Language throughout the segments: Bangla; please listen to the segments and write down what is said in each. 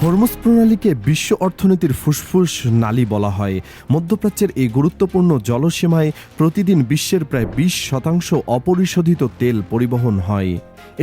হরমুজ প্রণালীকে বিশ্ব অর্থনীতির ফুসফুস নালী বলা হয়। মধ্যপ্রাচ্যের এই গুরুত্বপূর্ণ জলসীমায় প্রতিদিন বিশ্বের প্রায় 20% অপরিশোধিত তেল পরিবহন হয়।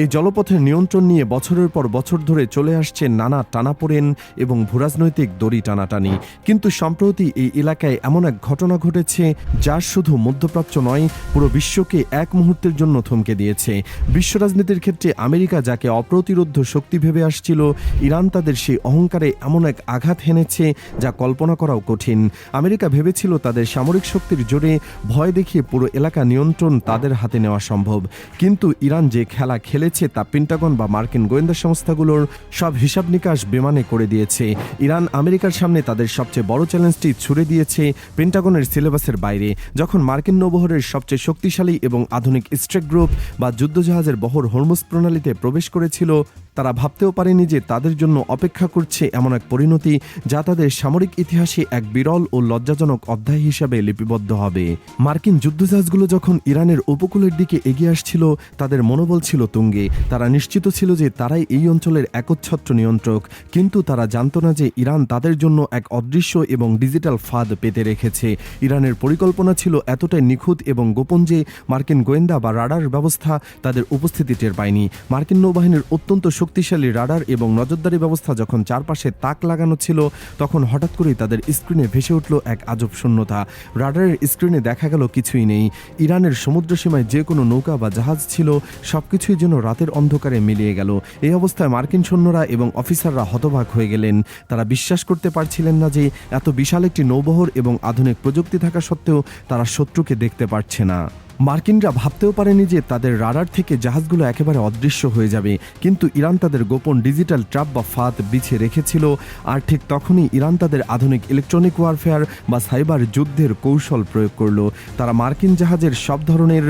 এই জলপথের নিয়ন্ত্রণ নিয়ে বছরের পর বছর ধরে চলে আসছে নানা টানাপোড়েন এবং ভূরাজনৈতিক দড়ি টানাটানি। কিন্তু সম্প্রতি এই এলাকায় এমন এক ঘটনা ঘটেছে যা শুধু মধ্যপ্রাচ্য নয়, পুরো বিশ্বকে এক মুহূর্তের জন্য থমকে দিয়েছে। বিশ্ব রাজনীতির ক্ষেত্রে আমেরিকা যাকে অপ্রতিরোধ্য শক্তি ভেবে আসছিল, ইরান তাদের সেই অহংকারে এমন এক আঘাত হেনেছে যা কল্পনা করাও কঠিন। আমেরিকা ভেবেছিল তাদের সামরিক শক্তির জোরে ভয় দেখিয়ে পুরো এলাকা নিয়ন্ত্রণ তাদের হাতে নেওয়া সম্ভব। কিন্তু ইরান যে খেলা খেলেছে তা পেন্টাগন বা মার্কিন গোয়েন্দা সংস্থাগুলোর সব হিসাব নিকাশ বেমানে করে দিয়েছে। ইরান আমেরিকার সামনে তাদের সবচেয়ে বড় চ্যালেঞ্জটি ছুড়ে দিয়েছে পেন্টাগনের সিলেবাসের বাইরে। যখন মার্কিন নৌবহরের সবচেয়ে শক্তিশালী এবং আধুনিক স্ট্রাইক গ্রুপ বা যুদ্ধজাহাজের বহর হরমুজ প্রণালীতে প্রবেশ করেছিল, তারা ভাবতেও পারেনি যে তাদের জন্য অপেক্ষা করছে এমন এক পরিণতি যা তাদের সামরিক ইতিহাসে এক বিরল ও লজ্জাজনক অধ্যায় হিসাবে লিপিবদ্ধ হবে। মার্কিন যুদ্ধজাহাজগুলো যখন ইরানের উপকূলের দিকে এগিয়ে আসছিল, তাদের মনোবল ছিল তুঙ্গে। তারা নিশ্চিত ছিল যে তারাই এই অঞ্চলের একচ্ছত্র নিয়ন্ত্রক, কিন্তু তারা জানত না যে ইরান তাদের জন্য এক অদৃশ্য এবং ডিজিটাল ফাঁদ পেতে রেখেছে। ইরানের পরিকল্পনা ছিল এতটাই নিখুঁত এবং গোপন যে মার্কিন গোয়েন্দা বা রাডার ব্যবস্থা তাদের উপস্থিতি টের পায়নি। মার্কিন নৌবাহিনীর অত্যন্ত শক্তিশালী রাডার এবং নজরদারি ব্যবস্থা যখন চারপাশে তাক লাগানো ছিল, তখন হঠাৎ করেই তাদের স্ক্রিনে ভেসে উঠল এক আজব শূন্যতা। রাডারের স্ক্রিনে দেখা গেল কিছুই নেই। ইরানের সমুদ্র সীমায় যে কোনো নৌকা বা জাহাজ ছিল, সবকিছুই যেন রাতের অন্ধকারে মিলিয়ে গেল। এই অবস্থায় মার্কিন সৈন্যরা এবং অফিসাররা হতবাক হয়ে গেলেন। তারা বিশ্বাস করতে পারছিলেন না যে এত বিশাল একটি নৌবহর এবং আধুনিক প্রযুক্তি থাকা সত্ত্বেও তারা শত্রুকে দেখতে পারছে না। মার্কিনরা ভাবতেও পারেনি যে তাদের রাডার থেকে জাহাজগুলো একেবারে অদৃশ্য হয়ে যাবে, কিন্তু ইরান তাদের গোপন ডিজিটাল ট্র্যাপ বা ফাঁদ বিছিয়ে রেখেছিল। আর ঠিক তখনই ইরান তাদের আধুনিক ইলেকট্রনিক ওয়ারফেয়ার বা সাইবার যুদ্ধের কৌশল প্রয়োগ করল। তারা মার্কিন জাহাজের সব ধরনের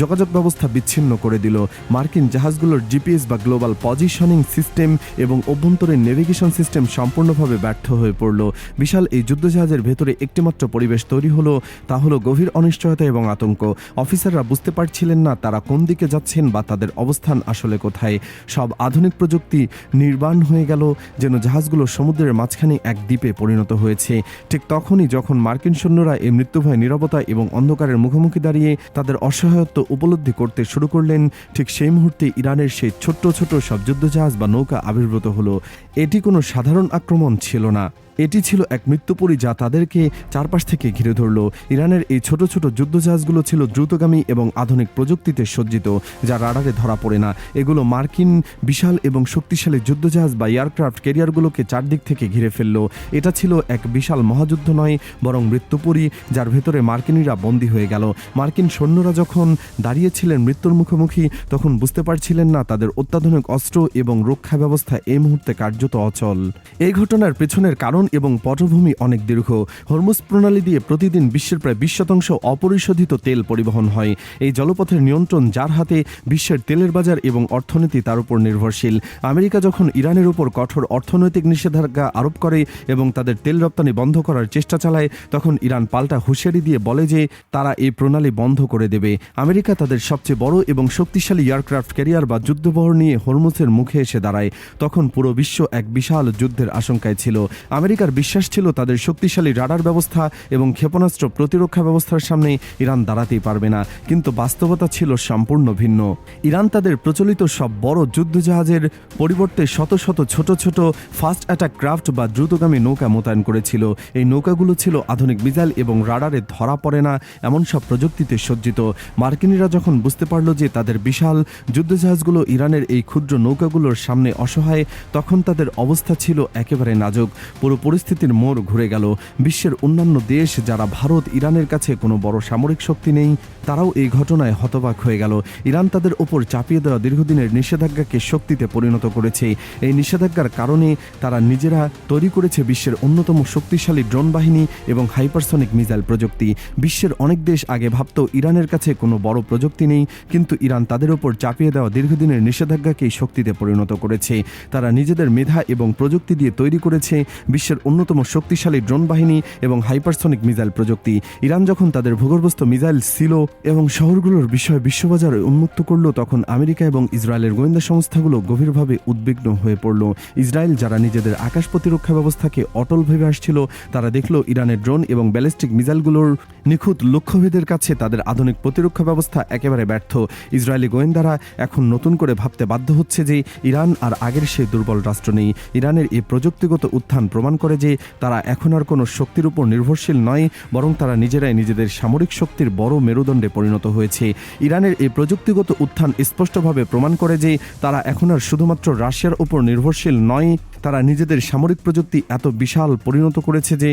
যোগাযোগ ব্যবস্থা বিচ্ছিন্ন করে দিল। মার্কিন জাহাজগুলোর জিপিএস বা গ্লোবাল পজিশনিং সিস্টেম এবং অভ্যন্তরীণ নেভিগেশন সিস্টেম সম্পূর্ণভাবে ব্যর্থ হয়ে পড়ল। বিশাল এই যুদ্ধজাহাজের ভেতরে একটিমাত্র পরিবেশ তৈরি হলো, তা হলো গভীর অনিশ্চয়তা এবং আতঙ্ক। অফিসাররা বুঝতে পারছিলেন না তারা কোন দিকে যাচ্ছেন বা তাদের অবস্থান আসলে কোথায়। সব আধুনিক প্রযুক্তি নির্বাণ হয়ে গেল, যেন জাহাজগুলো সমুদ্রের মাঝখানে এক দ্বীপে পরিণত হয়েছে। ঠিক তখনই যখন মার্কিন সৈন্যরা এই মৃত্যুভয় নীরবতা এবং অন্ধকারের মুখোমুখি দাঁড়িয়ে তাদের অসহায়ত্ব উপলব্ধি করতে শুরু করলেন, ঠিক সেই মুহূর্তে ইরানের সেই ছোট্ট ছোট সব যুদ্ধজাহাজ বা নৌকা আবির্ভূত হলো। এটি কোনো সাধারণ আক্রমণ ছিল না, এটি ছিল এক মৃত্যুপরী যা তাদেরকে চারপাশ থেকে ঘিরে ধরল। ইরানের এই ছোট ছোট যুদ্ধজাহাজগুলো ছিল দ্রুতগামী এবং আধুনিক প্রযুক্তিতে সজ্জিত, যা রাডারে ধরা পড়ে না। এগুলো মার্কিন বিশাল এবং শক্তিশালী যুদ্ধজাহাজ বা এয়ারক্রাফট ক্যারিয়ারগুলোকে চারদিক থেকে ঘিরে ফেলল। এটা ছিল এক বিশাল মহাযুদ্ধ নয়, বরং মৃত্যুপরী যার ভেতরে মার্কিনীরা বন্দী হয়ে গেল। মার্কিন সৈন্যরা যখন দাঁড়িয়েছিলেন মৃত্যুর মুখোমুখি, তখন বুঝতে পারছিলেন না তাদের অত্যাধুনিক অস্ত্র এবং রক্ষা ব্যবস্থা এই মুহূর্তে কার্যত অচল। এই ঘটনার পেছনের কারণ এবং পটভূমি অনেক দীর্ঘ। হরমুজ প্রণালী দিয়ে প্রতিদিন বিশ্বের প্রায় 20% অপরিশোধিত তেল পরিবহন হয়। এই জলপথের নিয়ন্ত্রণ যার হাতে, বিশ্বের তেলের বাজার এবং অর্থনীতি তার উপর নির্ভরশীল। আমেরিকা যখন ইরানের উপর কঠোর অর্থনৈতিক নিষেধাজ্ঞা আরোপ করে এবং তাদের তেল রপ্তানি বন্ধ করার চেষ্টা চালায়, তখন ইরান পাল্টা হুঁশিয়ারি দিয়ে বলে যে তারা এই প্রণালী বন্ধ করে দেবে। আমেরিকা তাদের সবচেয়ে বড় এবং শক্তিশালী এয়ারক্রাফট ক্যারিয়ার বা যুদ্ধবহর নিয়ে হরমুজের মুখে এসে দাঁড়ায়। তখন পুরো বিশ্ব এক বিশাল যুদ্ধের আশঙ্কায় ছিল। আমেরিকার বিশ্বাস ছিল তাদের শক্তিশালী রাডার ব্যবস্থা এবং ক্ষেপণাস্ত্র প্রতিরক্ষা ব্যবস্থার সামনে ইরান দাঁড়াতেই পারবে না, কিন্তু বাস্তবতা ছিল সম্পূর্ণ ভিন্ন। ইরান তাদের প্রচলিত সব বড় যুদ্ধজাহাজের পরিবর্তে শত শত ছোট ছোট ফাস্ট অ্যাটাক ক্রাফট বা দ্রুতগামী নৌকা মোতায়েন করেছিল। এই নৌকাগুলো ছিল আধুনিক মিসাইল এবং রাডারে ধরা পড়ে না এমন সব প্রযুক্তিতে সজ্জিত। মার্কিনীরা যখন বুঝতে পারল যে তাদের বিশাল যুদ্ধজাহাজগুলো ইরানের এই ক্ষুদ্র নৌকাগুলোর সামনে অসহায়, তখন তাদের অবস্থা ছিল একেবারে নাজুক। পুরো পরিস্থিতির মোড় ঘুরে গেল। বিশ্বের অন্যান্য দেশ, যারা ভারত, ইরানের কাছে কোনো বড় সামরিক শক্তি নেই, তারাও এই ঘটনায় হতবাক হয়ে গেল। ইরান তাদের ওপর চাপিয়ে দেওয়া দীর্ঘদিনের নিষেধাজ্ঞাকে শক্তিতে পরিণত করেছে। এই নিষেধাজ্ঞার কারণে তারা নিজেরা তৈরি করেছে বিশ্বের অন্যতম শক্তিশালী ড্রোন বাহিনী এবং হাইপারসনিক মিসাইল প্রযুক্তি। বিশ্বের অনেক দেশ আগে ভাবত ইরানের কাছে কোনো বড় প্রযুক্তি নেই, কিন্তু ইরান তাদের ওপর চাপিয়ে দেওয়া দীর্ঘদিনের নিষেধাজ্ঞাকেই শক্তিতে পরিণত করেছে। তারা নিজেদের মেধা এবং প্রযুক্তি দিয়ে তৈরি করেছে বিশ্বের মধ্যপ্রাচ্যের অন্যতম শক্তিশালী ড্রোন বাহিনী এবং হাইপারসনিক মিসাইল প্রযুক্তি। ইরান যখন তাদের ভূগর্ভস্থ মিসাইল সিলো এবং শহরগুলোর বিষয়ে বিশ্ববাজারে উন্মুক্ত করল, তখন আমেরিকা এবং ইসরায়েলের গোয়েন্দা সংস্থাগুলো গভীরভাবে উদ্বিগ্ন হয়ে পড়ল। ইসরায়েল, যারা নিজেদের আকাশ প্রতিরক্ষা ব্যবস্থাকে অটল ভেবে আসছিল, তারা দেখল ইরানের ড্রোন এবং ব্যালিস্টিক মিসাইলগুলোর নিখুঁত লক্ষ্যভেদের কাছে তাদের আধুনিক প্রতিরক্ষা ব্যবস্থা একেবারে ব্যর্থ। ইসরায়েলি গোয়েন্দারা এখন নতুন করে ভাবতে বাধ্য হচ্ছে যে ইরান আর আগের সেই দুর্বল রাষ্ট্র নেই। ইরানের এই প্রযুক্তিগত উত্থান প্রমাণ করে যে তারা এখন আর কোনো শক্তির উপর নির্ভরশীল নয়, বরং তারা নিজেরাই নিজেদের সামরিক শক্তির বড় মেরুদণ্ডে পরিণত হয়েছে। ইরানের এই প্রযুক্তিগত উত্থান স্পষ্টভাবে প্রমাণ করে যে তারা এখন আর শুধুমাত্র রাশিয়ার উপর নির্ভরশীল নয়, তারা নিজেদের সামরিক প্রযুক্তি এত বিশাল পরিণত করেছে যে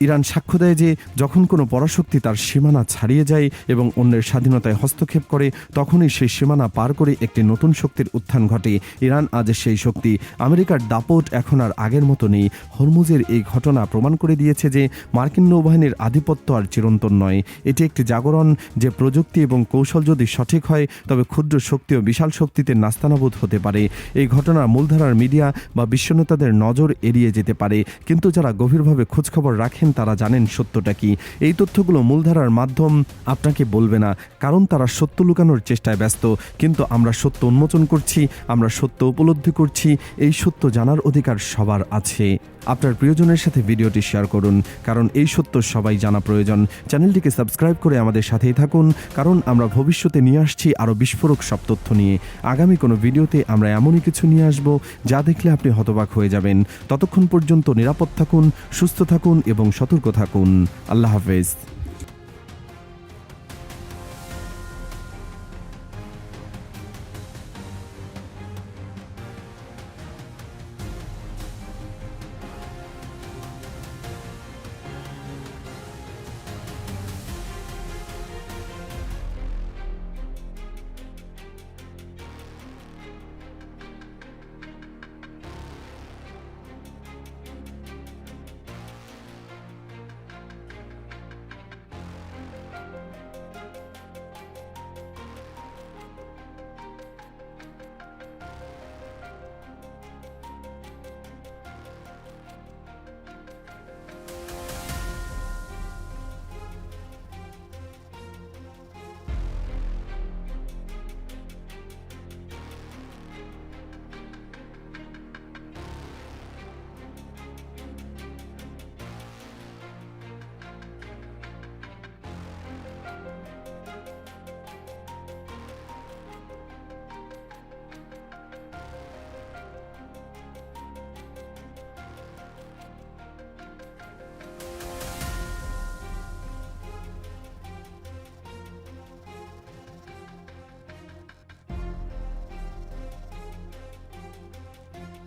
ইরান সাক্ষ্য দেয় যে যখন কোনো পরাশক্তি তার সীমানা ছাড়িয়ে যায় এবং অন্যের স্বাধীনতায় হস্তক্ষেপ করে, তখনই সেই সীমানা পার করে একটি নতুন শক্তির উত্থান ঘটে। ইরান আজ সেই শক্তি। আমেরিকার দাপট এখন আর আগের মতো নেই। হরমুজের এই ঘটনা প্রমাণ করে দিয়েছে যে মার্কিন নৌবাহিনীর আধিপত্য আর চিরন্তন নয়। এটি একটি জাগরণ যে প্রযুক্তি এবং কৌশল যদি সঠিক হয়, তবে ক্ষুদ্র শক্তি ও বিশাল শক্তিতে নাস্তানাবুদ হতে পারে। এই ঘটনা মূলধারার মিডিয়া বা বিশ্বনেতাদের নজর এড়িয়ে যেতে পারে, কিন্তু যারা গভীরভাবে খোঁজখবর রাখেন তারা জানেন সত্যটা কি। এই তথ্যগুলো মূলধারার মাধ্যম আপনাকে বলবে না, কারণ তারা সত্য লুকানোর চেষ্টায় ব্যস্ত। কিন্তু আমরা সত্য উন্মোচন করছি, আমরা সত্য উপলব্ধি করছি। এই সত্য জানার অধিকার সবার আছে। আপনার প্রিয়জনের সাথে ভিডিওটি শেয়ার করুন, কারণ এই সত্য সবাই জানা প্রয়োজন। চ্যানেলটিকে সাবস্ক্রাইব করে আমাদের সাথেই থাকুন, কারণ আমরা ভবিষ্যতে নিয়ে আসছি আরও বিস্ফোরক সব তথ্য নিয়ে। আগামী কোনো ভিডিওতে আমরা এমনই কিছু নিয়ে আসব যা দেখলে আপনি হতবাক হয়ে যাবেন। ততক্ষণ পর্যন্ত নিরাপদ থাকুন, সুস্থ থাকুন এবং সতর্ক থাকুন। আল্লাহ হাফেজ।